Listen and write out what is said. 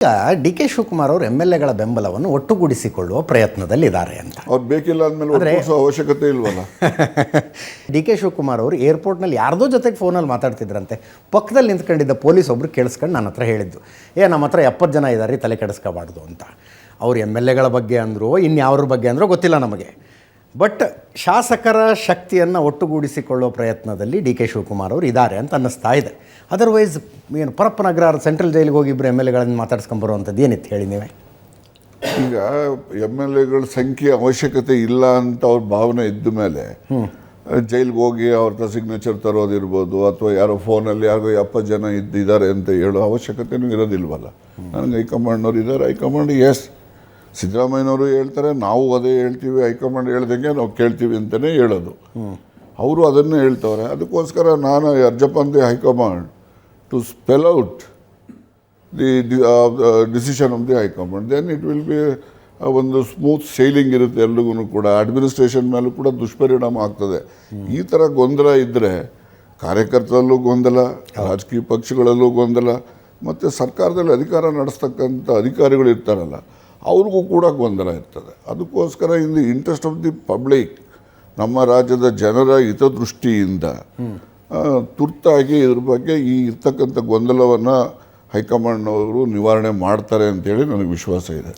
ಈಗ D K Shivakumar ಅವರು M L ಎಗಳ ಬೆಂಬಲವನ್ನು ಒಟ್ಟುಗೂಡಿಸಿಕೊಳ್ಳುವ ಪ್ರಯತ್ನದಲ್ಲಿದ್ದಾರೆ ಅಂತ. ಅವ್ರು ಬೇಕಿಲ್ಲ ಅಂದಮೇಲೆ ಒಪ್ಪಿಸೋ ಅವಶ್ಯಕತೆ ಇಲ್ವಲ್ಲ. ಡಿ ಕೆ ಶಿವಕುಮಾರ್ ಅವರು ಏರ್ಪೋರ್ಟ್ನಲ್ಲಿ ಯಾರ್ದೋ ಜೊತೆಗೆ ಫೋನಲ್ಲಿ ಮಾತಾಡ್ತಿದ್ರಂತೆ. ಪಕ್ಕದಲ್ಲಿ ನಿಂತ್ಕೊಂಡಿದ್ದ ಪೊಲೀಸ್ ಒಬ್ರು ಕೇಳಿಸ್ಕೊಂಡು ನನ್ನ ಹತ್ರ ಹೇಳಿದ್ದು, ನಮ್ಮ ಹತ್ರ 70 ಜನ ಇದ್ದಾರೆ, ತಲೆ ಕೆಡಿಸ್ಕೋಬಾರ್ದು ಅಂತ. ಅವ್ರು ಎಮ್ ಎಲ್ ಎಗಳ ಬಗ್ಗೆ ಅಂದರು, ಇನ್ಯಾವ್ರ ಬಗ್ಗೆ ಅಂದರೂ ಗೊತ್ತಿಲ್ಲ ನಮಗೆ. ಬಟ್ ಶಾಸಕರ ಶಕ್ತಿಯನ್ನು ಒಟ್ಟುಗೂಡಿಸಿಕೊಳ್ಳುವ ಪ್ರಯತ್ನದಲ್ಲಿ ಡಿ ಕೆ ಶಿವಕುಮಾರ್ ಅವರು ಇದ್ದಾರೆ ಅಂತ ಅನ್ನಿಸ್ತಾ ಇದೆ. ಅದರ್ವೈಸ್ ಏನು ಪರಪ್ಪನಗರ ಸೆಂಟ್ರಲ್ ಜೈಲಿಗೆ ಹೋಗಿ ಇಬ್ಬರು ಎಮ್ ಎಲ್ ಎಗಳನ್ನು ಮಾತಾಡ್ಸ್ಕೊಂಬರುವಂಥದ್ದು ಏನಿತ್ತು ಹೇಳಿ ನೀವೇ? ಈಗ ಎಮ್ ಎಲ್ ಎಗಳ ಸಂಖ್ಯೆ ಅವಶ್ಯಕತೆ ಇಲ್ಲ ಅಂತ ಅವ್ರ ಭಾವನೆ ಇದ್ದ ಮೇಲೆ ಜೈಲಿಗೆ ಹೋಗಿ ಅವ್ರ ಸಿಗ್ನೇಚರ್ ತರೋದಿರ್ಬೋದು, ಅಥವಾ ಯಾರೋ ಫೋನಲ್ಲಿ ಯಾರಿಗೋ 70 ಜನ ಇದ್ದಾರೆ ಅಂತ ಹೇಳೋ ಅವಶ್ಯಕತೆಯೂ ಇರೋದಿಲ್ವಲ್ಲ. ನನಗೆ ಹೈಕಮಾಂಡ್ನವ್ರು ಇದ್ದಾರೆ, ಹೈಕಮಾಂಡ್ ಎಸ್ ಸಿದ್ದರಾಮಯ್ಯನವರು ಹೇಳ್ತಾರೆ, ನಾವು ಅದೇ ಹೇಳ್ತೀವಿ, ಹೈಕಮಾಂಡ್ ಹೇಳ್ದಂಗೆ ನಾವು ಕೇಳ್ತೀವಿ ಅಂತಲೇ ಹೇಳೋದು. ಅವರು ಅದನ್ನೇ ಹೇಳ್ತವ್ರೆ. ಅದಕ್ಕೋಸ್ಕರ ನಾನು urge up the high command to spell out the decision of the high command. Then it will be ಒಂದು ಸ್ಮೂತ್ ಸೇಲಿಂಗ್ ಇರುತ್ತೆ ಎಲ್ರಿಗೂ ಕೂಡ. ಅಡ್ಮಿನಿಸ್ಟ್ರೇಷನ್ ಮೇಲೂ ಕೂಡ ದುಷ್ಪರಿಣಾಮ ಆಗ್ತದೆ. ಈ ಥರ ಗೊಂದಲ ಇದ್ದರೆ ಕಾರ್ಯಕರ್ತರಲ್ಲೂ ಗೊಂದಲ, ರಾಜಕೀಯ ಪಕ್ಷಗಳಲ್ಲೂ ಗೊಂದಲ, ಮತ್ತು ಸರ್ಕಾರದಲ್ಲಿ ಅಧಿಕಾರ ನಡೆಸ್ತಕ್ಕಂಥ ಅಧಿಕಾರಿಗಳು ಇರ್ತಾರಲ್ಲ ಅವ್ರಿಗೂ ಕೂಡ ಗೊಂದಲ ಇರ್ತದೆ. ಅದಕ್ಕೋಸ್ಕರ in the interest of the public, ನಮ್ಮ ರಾಜ್ಯದ ಜನರ ಹಿತದೃಷ್ಟಿಯಿಂದ ತುರ್ತಾಗಿ ಇದ್ರ ಬಗ್ಗೆ ಈ ಇರ್ತಕ್ಕಂಥ ಗೊಂದಲವನ್ನು ಹೈಕಮಾಂಡ್ನವರು ನಿವಾರಣೆ ಮಾಡ್ತಾರೆ ಅಂತೇಳಿ ನನಗೆ ವಿಶ್ವಾಸ ಇದೆ.